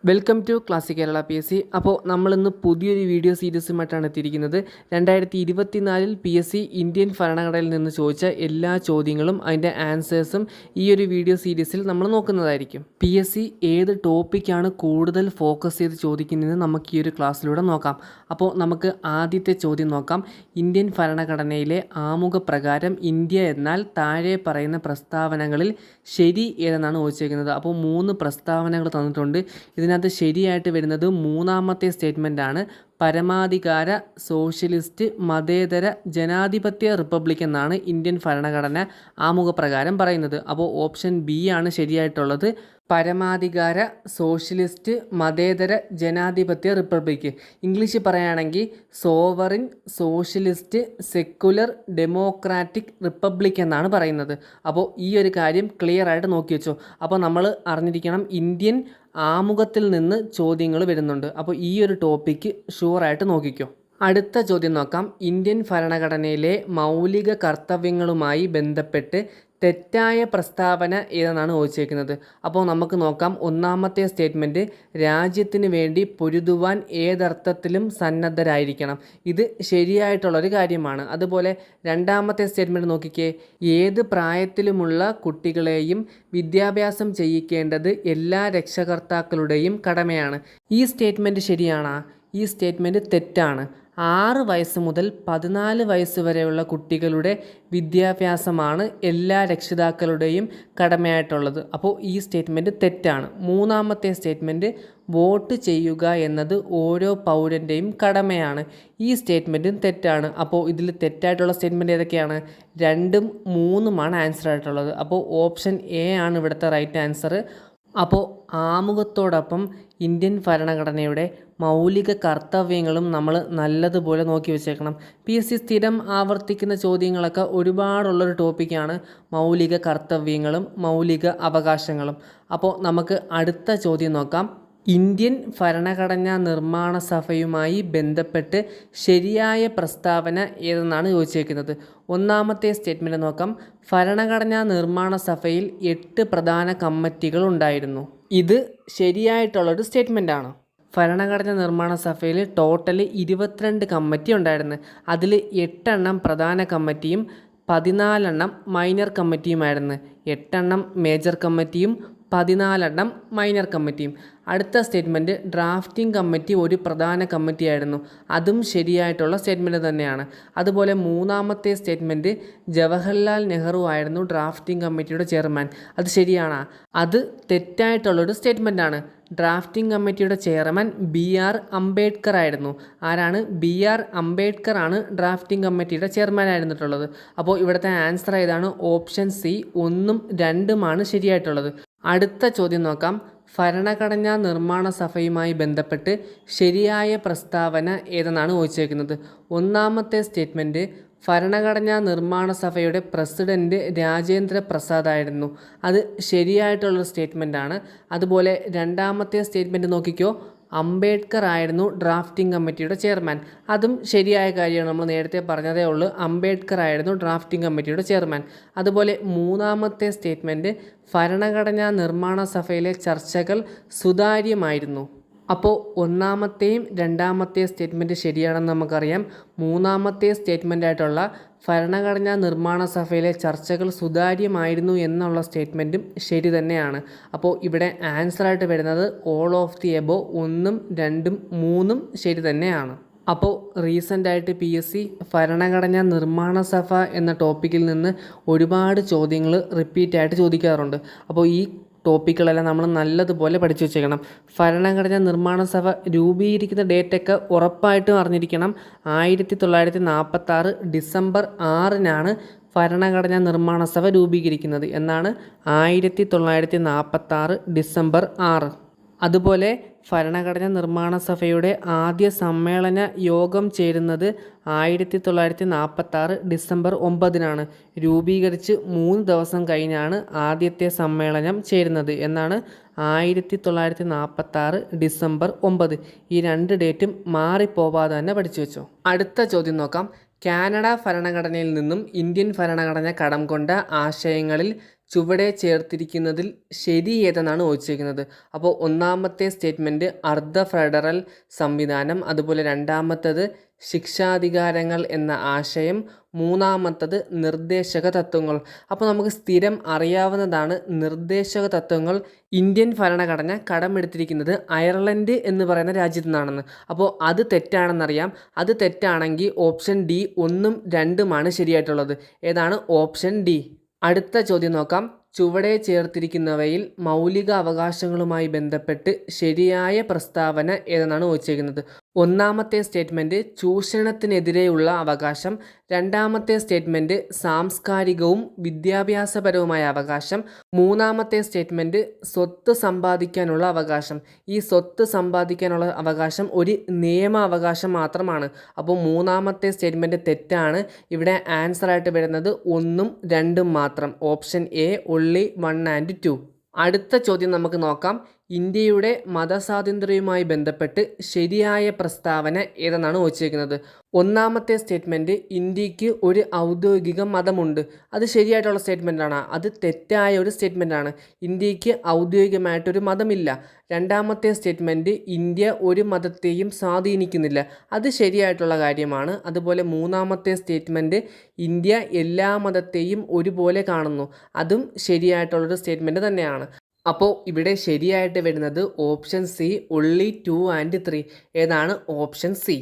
Welcome to classic Kerala PSC. അപ്പോൾ നമ്മളിന്ന് പുതിയൊരു വീഡിയോ സീരീസുമായിട്ടാണ് എത്തിയിരിക്കുന്നത്. 2024 PSC ഇന്ത്യൻ ഭരണഘടനയിൽ നിന്ന് ചോദിച്ച എല്ലാ ചോദ്യങ്ങളും അതിൻ്റെ ആൻസേഴ്സും ഈ ഒരു വീഡിയോ സീരീസിൽ നമ്മൾ നോക്കുന്നതായിരിക്കും. PSC ഏത് ടോപ്പിക്കാണ് കൂടുതൽ ഫോക്കസ് ചെയ്ത് ചോദിക്കുന്നതെന്ന് നമുക്ക് ഈ ഒരു ക്ലാസ്സിലൂടെ നോക്കാം. അപ്പോൾ നമുക്ക് ആദ്യത്തെ ചോദ്യം നോക്കാം. ഇന്ത്യൻ ഭരണഘടനയിലെ ആമുഖപ്രകാരം ഇന്ത്യ എന്നാൽ താഴെ പറയുന്ന പ്രസ്താവനകളിൽ ശരി ഏതെന്നാണ് ചോദിച്ചിരിക്കുന്നത്. അപ്പോൾ 3 പ്രസ്താവനകൾ തന്നിട്ടുണ്ട്. ഇതിനകത്ത് ശരിയായിട്ട് വരുന്നത് മൂന്നാമത്തെ സ്റ്റേറ്റ്മെൻ്റ് ആണ്. പരമാധികാര സോഷ്യലിസ്റ്റ് മതേതര ജനാധിപത്യ റിപ്പബ്ലിക് എന്നാണ് ഇന്ത്യൻ ഭരണഘടന ആമുഖപ്രകാരം പറയുന്നത്. അപ്പോൾ ഓപ്ഷൻ ബി ആണ് ശരിയായിട്ടുള്ളത്. പരമാധികാര സോഷ്യലിസ്റ്റ് മതേതര ജനാധിപത്യ റിപ്പബ്ലിക്. ഇംഗ്ലീഷിൽ പറയുകയാണെങ്കിൽ sovereign socialist secular democratic republic എന്നാണ് പറയുന്നത്. അപ്പോൾ ഈ ഒരു കാര്യം ക്ലിയർ ആയിട്ട് നോക്കി വെച്ചോ. അപ്പോൾ നമ്മൾ അറിഞ്ഞിരിക്കണം ഇന്ത്യൻ ആമുഖത്തിൽ നിന്ന് ചോദ്യങ്ങൾ വരുന്നുണ്ട്. അപ്പോൾ ഈ ഒരു ടോപ്പിക്ക് ഷുവറായിട്ട് നോക്കിക്കോ. അടുത്ത ചോദ്യം നോക്കാം. ഇന്ത്യൻ ഭരണഘടനയിലെ മൗലിക കർത്തവ്യങ്ങളുമായി ബന്ധപ്പെട്ട് തെറ്റായ പ്രസ്താവന ഏതെന്നാണ് ചോദിച്ചേക്കുന്നത്. അപ്പോൾ നമുക്ക് നോക്കാം. ഒന്നാമത്തെ സ്റ്റേറ്റ്മെൻറ്റ് രാജ്യത്തിന് വേണ്ടി പൊരുതുവാൻ ഏതർത്ഥത്തിലും സന്നദ്ധരായിരിക്കണം. ഇത് ശരിയായിട്ടുള്ളൊരു കാര്യമാണ്. അതുപോലെ രണ്ടാമത്തെ സ്റ്റേറ്റ്മെൻറ്റ് നോക്കിക്കേ. ഏത് പ്രായത്തിലുമുള്ള കുട്ടികളെയും വിദ്യാഭ്യാസം ചെയ്യിക്കേണ്ടത് എല്ലാ രക്ഷകർത്താക്കളുടെയും കടമയാണ്. ഈ സ്റ്റേറ്റ്മെൻറ്റ് ശരിയാണോ? ഈ സ്റ്റേറ്റ്മെൻറ്റ് തെറ്റാണ്. 6 വയസ്സ് മുതൽ 14 വയസ്സ് വരെയുള്ള കുട്ടികളുടെ വിദ്യാഭ്യാസമാണ് എല്ലാ രക്ഷിതാക്കളുടെയും കടമയായിട്ടുള്ളത്. അപ്പോൾ ഈ സ്റ്റേറ്റ്മെൻറ്റ് തെറ്റാണ്. മൂന്നാമത്തെ സ്റ്റേറ്റ്മെൻറ്റ് വോട്ട് ചെയ്യുക എന്നത് ഓരോ പൗരൻ്റെയും കടമയാണ്. ഈ സ്റ്റേറ്റ്മെൻറ്റും തെറ്റാണ്. അപ്പോൾ ഇതിൽ തെറ്റായിട്ടുള്ള സ്റ്റേറ്റ്മെൻറ്റ് ഏതൊക്കെയാണ്? 2ഉം 3ഉമാണ് ആൻസർ ആയിട്ടുള്ളത്. അപ്പോൾ ഓപ്ഷൻ എ ആണ് ഇവിടുത്തെ റൈറ്റ് ആൻസർ. അപ്പോൾ ആമുഖത്തോടൊപ്പം ഇന്ത്യൻ ഭരണഘടനയുടെ മൗലിക കർത്തവ്യങ്ങളും നമ്മൾ നല്ലതുപോലെ നോക്കി വെച്ചേക്കണം. PSC സ്ഥിരം ആവർത്തിക്കുന്ന ചോദ്യങ്ങളൊക്കെ ഒരുപാടുള്ളൊരു ടോപ്പിക്കാണ് മൗലിക കർത്തവ്യങ്ങളും മൗലിക അവകാശങ്ങളും. അപ്പോൾ നമുക്ക് അടുത്ത ചോദ്യം നോക്കാം. ഇന്ത്യൻ ഭരണഘടനാ നിർമ്മാണ സഭയുമായി ബന്ധപ്പെട്ട് ശരിയായ പ്രസ്താവന ഏതെന്നാണ് ചോദിച്ചേക്കുന്നത്. ഒന്നാമത്തെ സ്റ്റേറ്റ്മെൻറ്റ് നോക്കാം. ഭരണഘടനാ നിർമ്മാണ സഭയിൽ 8 പ്രധാന കമ്മിറ്റികൾ ഉണ്ടായിരുന്നു. ഇത് ശരിയായിട്ടുള്ളൊരു സ്റ്റേറ്റ്മെൻറ്റാണ്. ഭരണഘടനാ നിർമ്മാണ സഭയിൽ ടോട്ടൽ 22 കമ്മിറ്റി ഉണ്ടായിരുന്നു. അതിൽ 8 എണ്ണം പ്രധാന കമ്മിറ്റിയും 14 എണ്ണം മൈനർ കമ്മിറ്റിയുമായിരുന്നു. 8 എണ്ണം മേജർ കമ്മിറ്റിയും 14 എണ്ണം മൈനർ കമ്മിറ്റിയും. അടുത്ത സ്റ്റേറ്റ്മെൻറ്റ് ഡ്രാഫ്റ്റിംഗ് കമ്മിറ്റി ഒരു പ്രധാന കമ്മിറ്റിയായിരുന്നു. അതും ശരിയായിട്ടുള്ള സ്റ്റേറ്റ്മെൻറ്റ് തന്നെയാണ്. അതുപോലെ മൂന്നാമത്തെ സ്റ്റേറ്റ്മെൻറ്റ് ജവഹർലാൽ നെഹ്റു ആയിരുന്നു ഡ്രാഫ്റ്റിംഗ് കമ്മിറ്റിയുടെ ചെയർമാൻ. അത് ശരിയാണ്. അത് തെറ്റായിട്ടുള്ളൊരു സ്റ്റേറ്റ്മെൻറ്റാണ്. ഡ്രാഫ്റ്റിംഗ് കമ്മിറ്റിയുടെ ചെയർമാൻ BR അംബേദ്കർ ആയിരുന്നു. ആരാണ്? BR അംബേദ്കർ ആണ് ഡ്രാഫ്റ്റിംഗ് കമ്മിറ്റിയുടെ ചെയർമാൻ ആയിരുന്നിട്ടുള്ളത്. അപ്പോൾ ഇവിടുത്തെ ആൻസർ ഏതാണ്? ഓപ്ഷൻ സി 1ഉം 2ഉമാണ് ശരിയായിട്ടുള്ളത്. അടുത്ത ചോദ്യം നോക്കാം. ഭരണഘടനാ നിർമ്മാണ സഭയുമായി ബന്ധപ്പെട്ട് ശരിയായ പ്രസ്താവന ഏതെന്നാണ് ചോദിച്ചേക്കുന്നത്. ഒന്നാമത്തെ സ്റ്റേറ്റ്മെൻറ്റ് ഭരണഘടനാ നിർമ്മാണ സഭയുടെ പ്രസിഡൻറ്റ് രാജേന്ദ്ര പ്രസാദ് ആയിരുന്നു. അത് ശരിയായിട്ടുള്ളൊരു സ്റ്റേറ്റ്മെൻറ്റാണ്. അതുപോലെ രണ്ടാമത്തെ സ്റ്റേറ്റ്മെൻറ്റ് നോക്കിക്കോ. അംബേദ്കർ ആയിരുന്നു ഡ്രാഫ്റ്റിംഗ് കമ്മിറ്റിയുടെ ചെയർമാൻ. അതും ശരിയായ കാര്യമാണ്. നമ്മൾ നേരത്തെ പറഞ്ഞതേ ഉള്ളൂ. അംബേദ്കർ ആയിരുന്നു ഡ്രാഫ്റ്റിംഗ് കമ്മിറ്റിയുടെ ചെയർമാൻ. അതുപോലെ മൂന്നാമത്തെ സ്റ്റേറ്റ്മെൻറ്റ് ഭരണഘടനാ നിർമ്മാണ സഭയിലെ ചർച്ചകൾ സുതാര്യമായിരുന്നു. അപ്പോൾ ഒന്നാമത്തെയും രണ്ടാമത്തെയും സ്റ്റേറ്റ്മെൻറ്റ് ശരിയാണെന്ന് നമുക്കറിയാം. മൂന്നാമത്തെ സ്റ്റേറ്റ്മെൻറ്റായിട്ടുള്ള ഭരണഘടനാ നിർമ്മാണ സഭയിലെ ചർച്ചകൾ സുതാര്യമായിരുന്നു എന്നുള്ള സ്റ്റേറ്റ്മെൻറ്റും ശരി തന്നെയാണ്. അപ്പോൾ ഇവിടെ ആൻസറായിട്ട് വരുന്നത് ഓൾ ഓഫ് ദി എബോ 1ഉം 2ഉം 3ഉം ശരി തന്നെയാണ്. അപ്പോൾ റീസെൻ്റായിട്ട് PSC ഭരണഘടനാ നിർമ്മാണ സഭ എന്ന ടോപ്പിക്കിൽ നിന്ന് ഒരുപാട് ചോദ്യങ്ങൾ റിപ്പീറ്റായിട്ട് ചോദിക്കാറുണ്ട്. അപ്പോൾ ഈ ടോപ്പിക്കുകളെല്ലാം നമ്മൾ നല്ലതുപോലെ പഠിച്ചു വെച്ചേക്കണം. ഭരണഘടനാ നിർമ്മാണ സഭ രൂപീകരിക്കുന്ന ഡേറ്റൊക്കെ ഉറപ്പായിട്ടും അറിഞ്ഞിരിക്കണം. 1946 ഡിസംബർ 6-നാണ് ഭരണഘടനാ നിർമ്മാണ സഭ രൂപീകരിക്കുന്നത്. എന്നാണ് 1946 ഡിസംബർ 6. അതുപോലെ ഭരണഘടനാ നിർമ്മാണ സഭയുടെ ആദ്യ സമ്മേളന യോഗം ചേരുന്നത് 1946 ഡിസംബർ 9-നാണ്. രൂപീകരിച്ച് 3 ദിവസം കഴിഞ്ഞാണ് ആദ്യത്തെ സമ്മേളനം ചേരുന്നത്. എന്നാണ് 1946 ഡിസംബർ 9. ഈ 2 ഡേറ്റും മാറിപ്പോവാതെ തന്നെ പഠിച്ചു വെച്ചോ. അടുത്ത ചോദ്യം നോക്കാം. കാനഡ ഭരണഘടനയിൽ നിന്നും ഇന്ത്യൻ ഭരണഘടന കടം കൊണ്ട ആശയങ്ങളിൽ ചുവടെ ചേർത്തിരിക്കുന്നതിൽ ശരി ഏതെന്നാണ് ചോദിച്ചിരിക്കുന്നത്. അപ്പോൾ ഒന്നാമത്തെ സ്റ്റേറ്റ്മെൻറ്റ് അർദ്ധ ഫെഡറൽ സംവിധാനം, അതുപോലെ രണ്ടാമത്തത് ശിക്ഷാധികാരങ്ങൾ എന്ന ആശയം, മൂന്നാമത്തത് നിർദ്ദേശക തത്വങ്ങൾ. അപ്പോൾ നമുക്ക് സ്ഥിരം അറിയാവുന്നതാണ് നിർദ്ദേശക തത്വങ്ങൾ ഇന്ത്യൻ ഭരണഘടന കടമെടുത്തിരിക്കുന്നത് അയർലൻഡ് എന്ന് പറയുന്ന രാജ്യത്തു നിന്നാണെന്ന്. അപ്പോൾ അത് തെറ്റാണെന്നറിയാം. അത് തെറ്റാണെങ്കിൽ ഓപ്ഷൻ ഡി 1ഉം 2ഉമാണ് ശരിയായിട്ടുള്ളത്. ഏതാണ്? Option D. അടുത്ത ചോദ്യം നോക്കാം. ചുവടെ ചേർത്തിരിക്കുന്നവയിൽ മൗലിക അവകാശങ്ങളുമായി ബന്ധപ്പെട്ട് ശരിയായ പ്രസ്താവന ഏതെന്നാണ് ചോദിച്ചിരിക്കുന്നത്. ഒന്നാമത്തെ സ്റ്റേറ്റ്മെൻറ്റ് ചൂഷണത്തിനെതിരെയുള്ള അവകാശം, രണ്ടാമത്തെ സ്റ്റേറ്റ്മെൻറ്റ് സാംസ്കാരികവും വിദ്യാഭ്യാസപരവുമായ അവകാശം, മൂന്നാമത്തെ സ്റ്റേറ്റ്മെൻറ്റ് സ്വത്ത് സമ്പാദിക്കാനുള്ള അവകാശം. ഈ സ്വത്ത് സമ്പാദിക്കാനുള്ള അവകാശം ഒരു നിയമാവകാശം മാത്രമാണ്. അപ്പോൾ മൂന്നാമത്തെ സ്റ്റേറ്റ്മെൻറ്റ് തെറ്റാണ്. ഇവിടെ ആൻസറായിട്ട് വരുന്നത് 1ഉം 2ഉം മാത്രം. Option A only 1 and 2. അടുത്ത ചോദ്യം നമുക്ക് നോക്കാം. ഇന്ത്യയുടെ മതസ്വാതന്ത്ര്യവുമായി ബന്ധപ്പെട്ട് ശരിയായ പ്രസ്താവന ഏതെന്നാണ് ചോദിച്ചിരിക്കുന്നത്. ഒന്നാമത്തെ സ്റ്റേറ്റ്മെൻറ്റ് ഇന്ത്യക്ക് ഒരു ഔദ്യോഗിക മതമുണ്ട്. അത് ശരിയായിട്ടുള്ള സ്റ്റേറ്റ്മെൻറ്റാണ്. അത് തെറ്റായ ഒരു സ്റ്റേറ്റ്മെൻറ്റാണ്. ഇന്ത്യക്ക് ഔദ്യോഗികമായിട്ടൊരു മതമില്ല. രണ്ടാമത്തെ സ്റ്റേറ്റ്മെൻറ്റ് ഇന്ത്യ ഒരു മതത്തെയും സ്വാധീനിക്കുന്നില്ല. അത് ശരിയായിട്ടുള്ള കാര്യമാണ്. അതുപോലെ മൂന്നാമത്തെ സ്റ്റേറ്റ്മെൻറ്റ് ഇന്ത്യ എല്ലാ മതത്തെയും ഒരുപോലെ കാണുന്നു. അതും ശരിയായിട്ടുള്ളൊരു സ്റ്റേറ്റ്മെൻറ്റ് തന്നെയാണ്. അപ്പോൾ ഇവിടെ ശരിയായിട്ട് വരുന്നത് ഓപ്ഷൻ സി only 2 and 3. ഏതാണ്? Option C.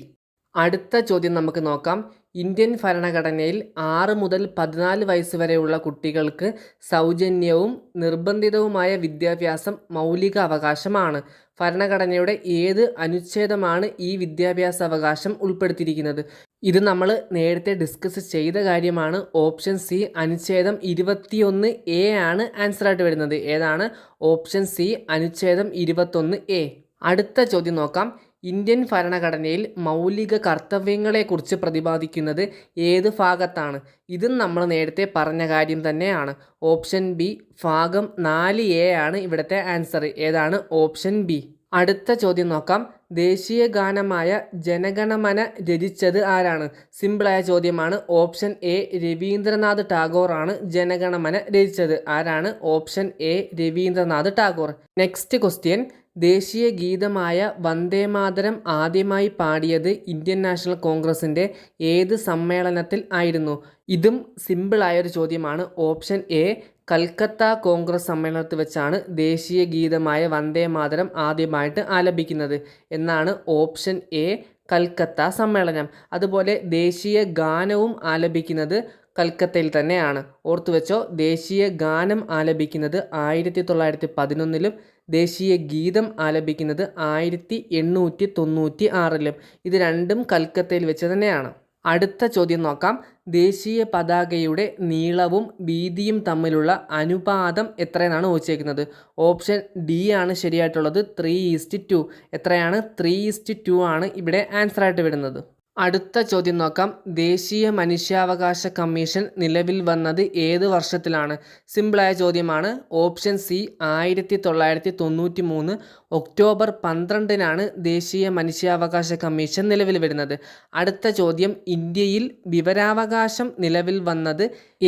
അടുത്ത ചോദ്യം നമുക്ക് നോക്കാം. ഇന്ത്യൻ ഭരണഘടനയിൽ 6 മുതൽ 14 വയസ്സ് വരെയുള്ള കുട്ടികൾക്ക് സൗജന്യവും നിർബന്ധിതവുമായ വിദ്യാഭ്യാസം മൗലിക അവകാശമാണ്. ഭരണഘടനയുടെ ഏത് അനുച്ഛേദമാണ് ഈ വിദ്യാഭ്യാസ അവകാശം ഉൾപ്പെടുത്തിയിരിക്കുന്നത്? ഇത് നമ്മൾ നേരത്തെ ഡിസ്കസ് ചെയ്ത കാര്യമാണ്. ഓപ്ഷൻ സി അനുച്ഛേദം 21A ആണ് ആൻസറായിട്ട് വരുന്നത്. ഏതാണ്? ഓപ്ഷൻ സി അനുച്ഛേദം 21A. അടുത്ത ചോദ്യം നോക്കാം. ഇന്ത്യൻ ഭരണഘടനയിൽ മൗലിക കർത്തവ്യങ്ങളെക്കുറിച്ച് പ്രതിപാദിക്കുന്നത് ഏത് ഭാഗത്താണ്? ഇതും നമ്മൾ നേരത്തെ പറഞ്ഞ കാര്യം തന്നെയാണ്. ഓപ്ഷൻ ബി ഭാഗം 4A ആണ് ഇവിടുത്തെ ആൻസർ. ഏതാണ്? Option B. അടുത്ത ചോദ്യം നോക്കാം. ദേശീയ ഗാനമായ ജനഗണമന രചിച്ചത് ആരാണ്? സിമ്പിളായ ചോദ്യമാണ്. ഓപ്ഷൻ എ രവീന്ദ്രനാഥ് ടാഗോർ ആണ് ജനഗണമന രചിച്ചത്. ആരാണ്? Option A Rabindranath Tagore. Next question. ദേശീയ ഗീതമായ വന്ദേമാതരം ആദ്യമായി പാടിയത് ഇന്ത്യൻ നാഷണൽ കോൺഗ്രസിൻ്റെ ഏത് സമ്മേളനത്തിൽ ആയിരുന്നു? ഇതും സിമ്പിളായൊരു ചോദ്യമാണ്. ഓപ്ഷൻ എ കൽക്കത്ത കോൺഗ്രസ് സമ്മേളനത്തിൽ വെച്ചാണ് ദേശീയ ഗീതമായ വന്ദേമാതരം ആദ്യമായിട്ട് ആലപിക്കുന്നത് എന്നാണ്. ഓപ്ഷൻ എ കൽക്കത്ത സമ്മേളനം. അതുപോലെ ദേശീയ ഗാനവും ആലപിക്കുന്നത് കൽക്കത്തയിൽ തന്നെയാണ്. ഓർത്തുവെച്ചോ, ദേശീയ ഗാനം ആലപിക്കുന്നത് 1911-ലും ദേശീയ ഗീതം ആലപിക്കുന്നത് 1896-ലും. ഇത് രണ്ടും കൽക്കത്തയിൽ വെച്ച് തന്നെയാണ്. അടുത്ത ചോദ്യം നോക്കാം. ദേശീയ പതാകയുടെ നീളവും വീതിയും തമ്മിലുള്ള അനുപാതം എത്രയെന്നാണ് ചോദിച്ചേക്കുന്നത്. ഓപ്ഷൻ ഡി ആണ് ശരിയായിട്ടുള്ളത്. 3:2. എത്രയാണ്? 3:2 ആണ് ഇവിടെ ആൻസറായിട്ട് വരുന്നത്. അടുത്ത ചോദ്യം നോക്കാം. ദേശീയ മനുഷ്യാവകാശ കമ്മീഷൻ നിലവിൽ വന്നത് ഏത് വർഷത്തിലാണ്? സിമ്പിളായ ചോദ്യമാണ്. ഓപ്ഷൻ സി 1993 ഒക്ടോബർ 12-നാണ് ദേശീയ മനുഷ്യാവകാശ കമ്മീഷൻ നിലവിൽ വരുന്നത്. അടുത്ത ചോദ്യം. ഇന്ത്യയിൽ വിവരാവകാശം നിലവിൽ വന്നത്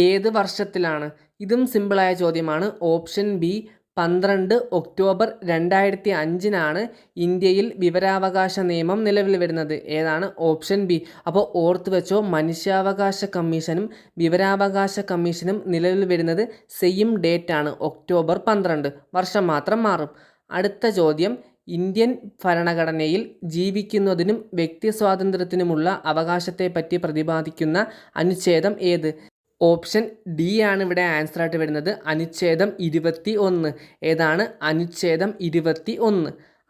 ഏത് വർഷത്തിലാണ്? ഇതും സിമ്പിളായ ചോദ്യമാണ്. ഓപ്ഷൻ ബി 12 ഒക്ടോബർ 2005-നാണ് ഇന്ത്യയിൽ വിവരാവകാശ നിയമം നിലവിൽ വരുന്നത്. ഏതാണ്? Option B. അപ്പോൾ ഓർത്ത് വെച്ചോ, മനുഷ്യാവകാശ കമ്മീഷനും വിവരാവകാശ കമ്മീഷനും നിലവിൽ വരുന്നത് സെയിം ഡേറ്റ് ആണ്, ഒക്ടോബർ 12. വർഷം മാത്രം മാറും. അടുത്ത ചോദ്യം. ഇന്ത്യൻ ഭരണഘടനയിൽ ജീവിക്കുന്നതിനും വ്യക്തി സ്വാതന്ത്ര്യത്തിനുമുള്ള അവകാശത്തെപ്പറ്റി പ്രതിപാദിക്കുന്ന അനുച്ഛേദം ഏത്? ഓപ്ഷൻ ഡി ആണ് ഇവിടെ ആൻസറായിട്ട് വരുന്നത്. അനുച്ഛേദം 21. ഏതാണ്? അനുച്ഛേദം 21.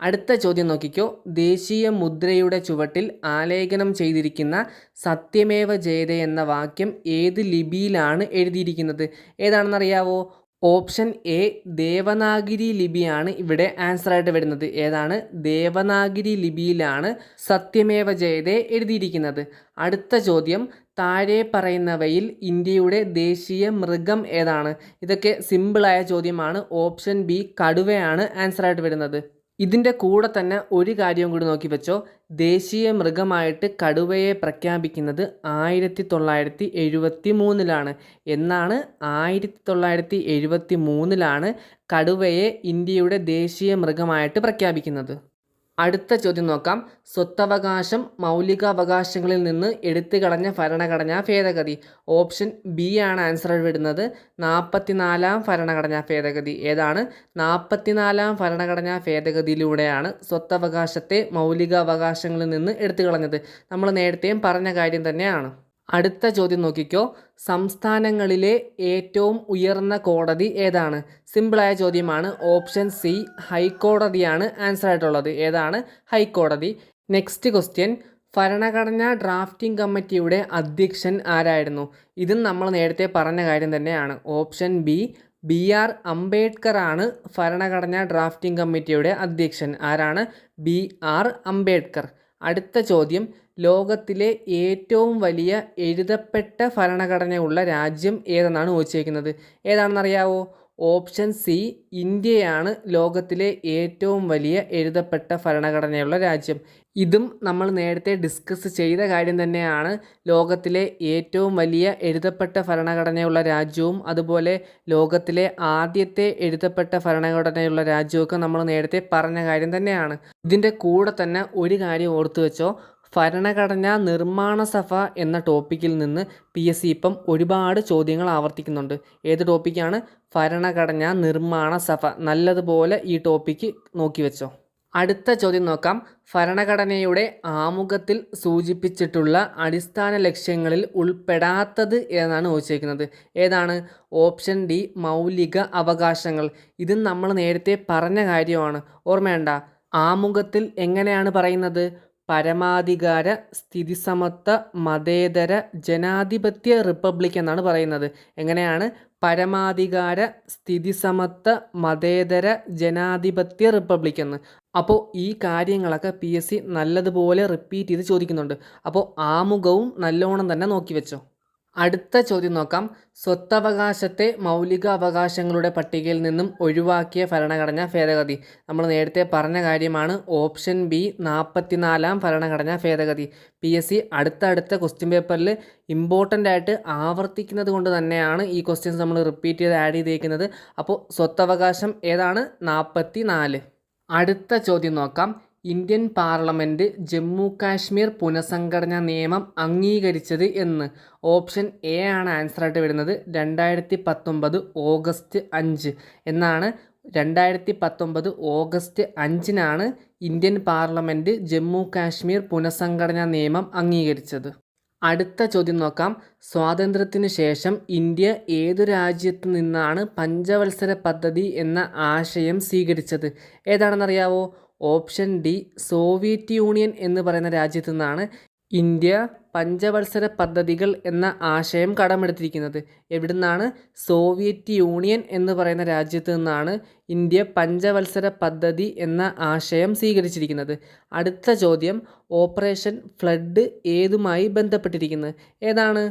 അടുത്ത ചോദ്യം നോക്കിക്കോ. ദേശീയ മുദ്രയുടെ ചുവട്ടിൽ ആലേഖനം ചെയ്തിരിക്കുന്ന സത്യമേവ ജയതേ എന്ന വാക്യം ഏത് ലിപിയിലാണ് എഴുതിയിരിക്കുന്നത്? ഏതാണെന്നറിയാവോ? ഓപ്ഷൻ എ ദേവനാഗിരി ലിപിയാണ് ഇവിടെ ആൻസറായിട്ട് വരുന്നത്. ഏതാണ്? ദേവനാഗിരി ലിപിയിലാണ് സത്യമേവ ജയതേ എഴുതിയിരിക്കുന്നത്. അടുത്ത ചോദ്യം. താഴെ പറയുന്നവയിൽ ഇന്ത്യയുടെ ദേശീയ മൃഗം ഏതാണ്? ഇതൊക്കെ സിമ്പിളായ ചോദ്യമാണ്. ഓപ്ഷൻ ബി കടുവയാണ് ആൻസറായിട്ട് വരുന്നത്. ഇതിൻ്റെ കൂടെ തന്നെ ഒരു കാര്യവും കൂടി നോക്കി വെച്ചോ. ദേശീയ മൃഗമായിട്ട് കടുവയെ പ്രഖ്യാപിക്കുന്നത് 1973 എന്നാണ്. 1973 കടുവയെ ഇന്ത്യയുടെ ദേശീയ മൃഗമായിട്ട് പ്രഖ്യാപിക്കുന്നത്. അടുത്ത ചോദ്യം നോക്കാം. സ്വത്തവകാശം മൗലികാവകാശങ്ങളിൽ നിന്ന് എടുത്തു കളഞ്ഞ ഭരണഘടനാ ഭേദഗതി. ഓപ്ഷൻ ബി ആണ് ആൻസർ വരുന്നത്. 44-ാം ഭരണഘടനാ ഭേദഗതി. ഏതാണ്? 44-ാം ഭരണഘടനാ ഭേദഗതിയിലൂടെയാണ് സ്വത്തവകാശത്തെ മൗലികാവകാശങ്ങളിൽ നിന്ന് എടുത്തു കളഞ്ഞത്. നമ്മൾ നേരത്തെയും പറഞ്ഞ കാര്യം തന്നെയാണ്. അടുത്ത ചോദ്യം നോക്കിക്കോ. സംസ്ഥാനങ്ങളിലെ ഏറ്റവും ഉയർന്ന കോടതി ഏതാണ്? സിമ്പിളായ ചോദ്യമാണ്. ഓപ്ഷൻ സി ഹൈക്കോടതിയാണ് ആൻസർ ആയിട്ടുള്ളത്. ഏതാണ്? ഹൈക്കോടതി. Next question. ഭരണഘടനാ ഡ്രാഫ്റ്റിംഗ് കമ്മിറ്റിയുടെ അധ്യക്ഷൻ ആരായിരുന്നു? ഇതും നമ്മൾ നേരത്തെ പറഞ്ഞ കാര്യം തന്നെയാണ്. ഓപ്ഷൻ ബി BR അംബേദ്കർ ആണ് ഭരണഘടനാ ഡ്രാഫ്റ്റിംഗ് കമ്മിറ്റിയുടെ അധ്യക്ഷൻ. ആരാണ്? BR അംബേദ്കർ. അടുത്ത ചോദ്യം. ലോകത്തിലെ ഏറ്റവും വലിയ എഴുതപ്പെട്ട ഭരണഘടനയുള്ള രാജ്യം ഏതെന്നാണ് ചോദിച്ചിരിക്കുന്നത്. ഏതാണെന്നറിയാവോ? ഓപ്ഷൻ സി ഇന്ത്യയാണ് ലോകത്തിലെ ഏറ്റവും വലിയ എഴുതപ്പെട്ട ഭരണഘടനയുള്ള രാജ്യം. ഇതും നമ്മൾ നേരത്തെ ഡിസ്കസ് ചെയ്ത കാര്യം തന്നെയാണ്. ലോകത്തിലെ ഏറ്റവും വലിയ എഴുതപ്പെട്ട ഭരണഘടനയുള്ള രാജ്യവും അതുപോലെ ലോകത്തിലെ ആദ്യത്തെ എഴുതപ്പെട്ട ഭരണഘടനയുള്ള രാജ്യമൊക്കെ നമ്മൾ നേരത്തെ പറഞ്ഞ കാര്യം തന്നെയാണ്. ഇതിൻ്റെ കൂടെ തന്നെ ഒരു കാര്യം ഓർത്തു വെച്ചോ. ഭരണഘടനാ നിർമ്മാണ സഭ എന്ന ടോപ്പിക്കിൽ നിന്ന് PSC ഇപ്പം ഒരുപാട് ചോദ്യങ്ങൾ ആവർത്തിക്കുന്നുണ്ട്. ഏത് ടോപ്പിക്കാണ്? ഭരണഘടനാ നിർമ്മാണ സഭ. നല്ലതുപോലെ ഈ ടോപ്പിക്ക് നോക്കി വെച്ചോ. അടുത്ത ചോദ്യം നോക്കാം. ഭരണഘടനയുടെ ആമുഖത്തിൽ സൂചിപ്പിച്ചിട്ടുള്ള അടിസ്ഥാന ലക്ഷ്യങ്ങളിൽ ഉൾപ്പെടാത്തത് എന്നാണ് ചോദിച്ചിരിക്കുന്നത്. ഏതാണ്? ഓപ്ഷൻ ഡി മൗലിക അവകാശങ്ങൾ. ഇതും നമ്മൾ നേരത്തെ പറഞ്ഞ കാര്യമാണ്. ഓർമ്മയുണ്ട? ആമുഖത്തിൽ എങ്ങനെയാണ് പറയുന്നത്? പരമാധികാര സ്ഥിതിസമത്വ മതേതര ജനാധിപത്യ റിപ്പബ്ലിക് എന്നാണ് പറയുന്നത്. എങ്ങനെയാണ്? പരമാധികാര സ്ഥിതിസമത്വ മതേതര ജനാധിപത്യ റിപ്പബ്ലിക് എന്ന്. അപ്പോൾ ഈ കാര്യങ്ങളൊക്കെ PSC നല്ലതുപോലെ റിപ്പീറ്റ് ചെയ്ത് ചോദിക്കുന്നുണ്ട്. അപ്പോൾ ആമുഖവും നല്ലോണം തന്നെ നോക്കി വെച്ചോ. അടുത്ത ചോദ്യം നോക്കാം. സ്വത്തവകാശത്തെ മൗലിക അവകാശങ്ങളുടെ പട്ടികയിൽ നിന്നും ഒഴിവാക്കിയ ഭരണഘടനാ ഭേദഗതി. നമ്മൾ നേരത്തെ പറഞ്ഞ കാര്യമാണ്. ഓപ്ഷൻ ബി 44-ാം ഭരണഘടനാ ഭേദഗതി. PSC അടുത്ത ക്വസ്റ്റ്യൻ പേപ്പറിൽ ഇമ്പോർട്ടൻ്റ് ആയിട്ട് ആവർത്തിക്കുന്നത് കൊണ്ട് തന്നെയാണ് ഈ ക്വസ്റ്റ്യൻസ് നമ്മൾ റിപ്പീറ്റ് ചെയ്ത് ആഡ് ചെയ്തേക്കുന്നത്. അപ്പോൾ സ്വത്തവകാശം ഏതാണ്? 44. അടുത്ത ചോദ്യം നോക്കാം. ഇന്ത്യൻ പാർലമെൻറ്റ് ജമ്മു കാശ്മീർ പുനഃസംഘടനാ നിയമം അംഗീകരിച്ചത് എന്ന്. ഓപ്ഷൻ എ ആണ് ആൻസറായിട്ട് വരുന്നത്. 2019 ഓഗസ്റ്റ് 5 എന്നാണ്. 2019 ഓഗസ്റ്റ് 5-നാണ് ഇന്ത്യൻ പാർലമെൻറ്റ് ജമ്മു കാശ്മീർ പുനഃസംഘടനാ നിയമം അംഗീകരിച്ചത്. അടുത്ത ചോദ്യം നോക്കാം. സ്വാതന്ത്ര്യത്തിനു ശേഷം ഇന്ത്യ ഏതു രാജ്യത്തു നിന്നാണ് പഞ്ചവത്സര പദ്ധതി എന്ന ആശയം സ്വീകരിച്ചത്? ഏതാണെന്നറിയാവോ? ഓപ്ഷൻ ഡി സോവിയറ്റ് യൂണിയൻ എന്ന് പറയുന്ന രാജ്യത്തു നിന്നാണ് ഇന്ത്യ പഞ്ചവത്സര പദ്ധതികൾ എന്ന ആശയം കടമെടുത്തിരിക്കുന്നത്. എവിടുന്നാണ്? സോവിയറ്റ് യൂണിയൻ എന്ന് പറയുന്ന രാജ്യത്തു നിന്നാണ് ഇന്ത്യ പഞ്ചവത്സര പദ്ധതി എന്ന ആശയം സ്വീകരിച്ചിരിക്കുന്നത്. അടുത്ത ചോദ്യം. ഓപ്പറേഷൻ ഫ്ലഡ് ഏതുമായി ബന്ധപ്പെട്ടിരിക്കുന്നത്? ഏതാണ്?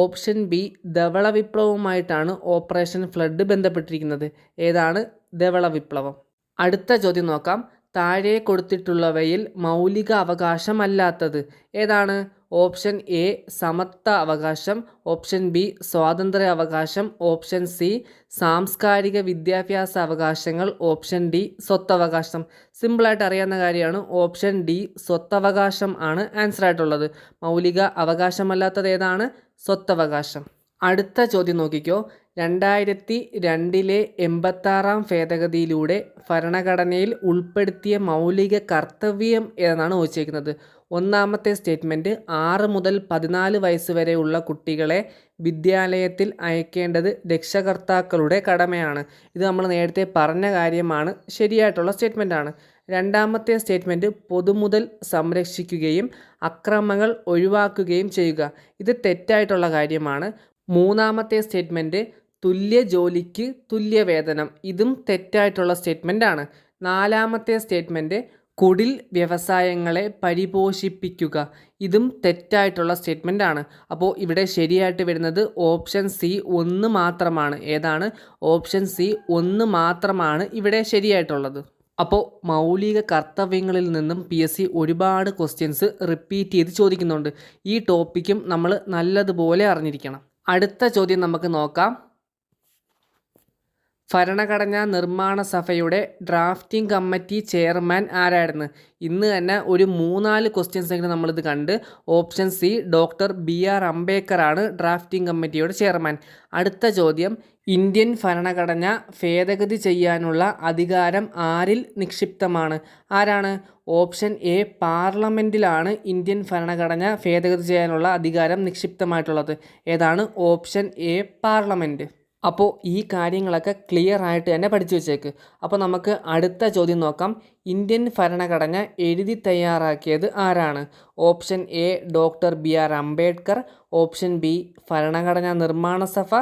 ഓപ്ഷൻ ബി ധവള വിപ്ലവവുമായിട്ടാണ് ഓപ്പറേഷൻ ഫ്ലഡ് ബന്ധപ്പെട്ടിരിക്കുന്നത്. ഏതാണ്? ധവള വിപ്ലവം. അടുത്ത ചോദ്യം നോക്കാം. താഴെ കൊടുത്തിട്ടുള്ളവയിൽ മൗലിക അവകാശമല്ലാത്തത് ഏതാണ്? ഓപ്ഷൻ എ സമത്വ അവകാശം, ഓപ്ഷൻ ബി സ്വാതന്ത്ര്യ അവകാശം, ഓപ്ഷൻ സി സാംസ്കാരിക വിദ്യാഭ്യാസ അവകാശങ്ങൾ, ഓപ്ഷൻ ഡി സ്വത്തവകാശം. സിമ്പിളായിട്ട് അറിയാവുന്ന കാര്യമാണ്. ഓപ്ഷൻ ഡി സ്വത്തവകാശം ആണ് ആൻസർ ആയിട്ടുള്ളത്. മൗലിക അവകാശമല്ലാത്തത് ഏതാണ്? സ്വത്തവകാശം. അടുത്ത ചോദ്യം നോക്കിക്കോ. 2002 86-ാം ഭേദഗതിയിലൂടെ ഭരണഘടനയിൽ ഉൾപ്പെടുത്തിയ മൗലിക കർത്തവ്യം ഏതെന്നാണ് ചോദിച്ചിരിക്കുന്നത്. ഒന്നാമത്തെ സ്റ്റേറ്റ്മെൻറ്റ് 6 മുതൽ 14 വയസ്സ് വരെയുള്ള കുട്ടികളെ വിദ്യാലയത്തിൽ അയക്കേണ്ടത് രക്ഷകർത്താക്കളുടെ കടമയാണ്. ഇത് നമ്മൾ നേരത്തെ പറഞ്ഞ കാര്യമാണ്. ശരിയായിട്ടുള്ള സ്റ്റേറ്റ്മെൻറ്റാണ്. രണ്ടാമത്തെ സ്റ്റേറ്റ്മെൻറ്റ് പൊതുമുതൽ സംരക്ഷിക്കുകയും അക്രമങ്ങൾ ഒഴിവാക്കുകയും ചെയ്യുക. ഇത് തെറ്റായിട്ടുള്ള കാര്യമാണ്. മൂന്നാമത്തെ സ്റ്റേറ്റ്മെൻറ്റ് തുല്യ ജോലിക്ക് തുല്യ വേതനം. ഇതും തെറ്റായിട്ടുള്ള സ്റ്റേറ്റ്മെൻറ്റാണ്. നാലാമത്തെ സ്റ്റേറ്റ്മെൻറ്റ് കുടിൽ വ്യവസായങ്ങളെ പരിപോഷിപ്പിക്കുക. ഇതും തെറ്റായിട്ടുള്ള സ്റ്റേറ്റ്മെൻറ്റാണ്. അപ്പോൾ ഇവിടെ ശരിയായിട്ട് വരുന്നത് ഓപ്ഷൻ സി 1 മാത്രമാണ്. ഏതാണ്? ഓപ്ഷൻ സി 1 മാത്രമാണ് ഇവിടെ ശരിയായിട്ടുള്ളത്. അപ്പോൾ മൗലിക കർത്തവ്യങ്ങളിൽ നിന്നും PSC ഒരുപാട് ക്വസ്റ്റ്യൻസ് റിപ്പീറ്റ് ചെയ്ത് ചോദിക്കുന്നുണ്ട്. ഈ ടോപ്പിക്കും നമ്മൾ നല്ലതുപോലെ അറിഞ്ഞിരിക്കണം. അടുത്ത ചോദ്യം നമുക്ക് നോക്കാം. ഭരണഘടനാ നിർമ്മാണ സഭയുടെ ഡ്രാഫ്റ്റിംഗ് കമ്മിറ്റി ചെയർമാൻ ആരായിരുന്നു? ഇന്ന് തന്നെ ഒരു 3-4 ക്വസ്റ്റ്യൻസ് എങ്കിലും നമ്മളിത് കണ്ട്. Option C doctor BR Ambedkar ആണ് ഡ്രാഫ്റ്റിംഗ് കമ്മിറ്റിയുടെ ചെയർമാൻ. അടുത്ത ചോദ്യം, ഇന്ത്യൻ ഭരണഘടന ഭേദഗതി ചെയ്യാനുള്ള അധികാരം ആരിൽ നിക്ഷിപ്തമാണ്? ആരാണ്? ഓപ്ഷൻ എ പാർലമെൻറ്റിലാണ് ഇന്ത്യൻ ഭരണഘടന ഭേദഗതി ചെയ്യാനുള്ള അധികാരം നിക്ഷിപ്തമായിട്ടുള്ളത്. ഏതാണ്? Option A parliament. അപ്പോൾ ഈ കാര്യങ്ങളൊക്കെ ക്ലിയർ ആയിട്ട് തന്നെ പഠിച്ചു വെച്ചേക്ക്. അപ്പോൾ നമുക്ക് അടുത്ത ചോദ്യം നോക്കാം. ഇന്ത്യൻ ഭരണഘടന എഴുതി തയ്യാറാക്കിയത് ആരാണ്? Option A doctor BR Ambedkar, option B ഭരണഘടനാ നിർമ്മാണ സഭ,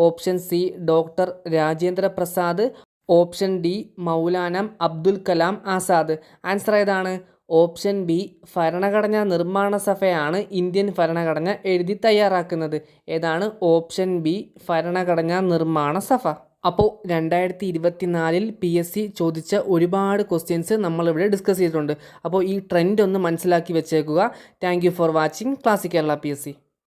option C doctor Rajendra Prasad, option D Maulana Abdul Kalam Azad. Answer ഏതാണ്? ഓപ്ഷൻ ബി ഭരണഘടനാ നിർമ്മാണ സഭയാണ് ഇന്ത്യൻ ഭരണഘടന എഴുതി തയ്യാറാക്കുന്നത്. ഏതാണ്? ഓപ്ഷൻ ബി ഭരണഘടനാ നിർമ്മാണ സഭ. അപ്പോൾ 2024 PSC ചോദിച്ച ഒരുപാട് ക്വസ്റ്റ്യൻസ് നമ്മളിവിടെ ഡിസ്കസ് ചെയ്തിട്ടുണ്ട്. അപ്പോൾ ഈ ട്രെൻഡ് ഒന്ന് മനസ്സിലാക്കി വെച്ചേക്കുക. Thank you for watching classic Kerala PSC.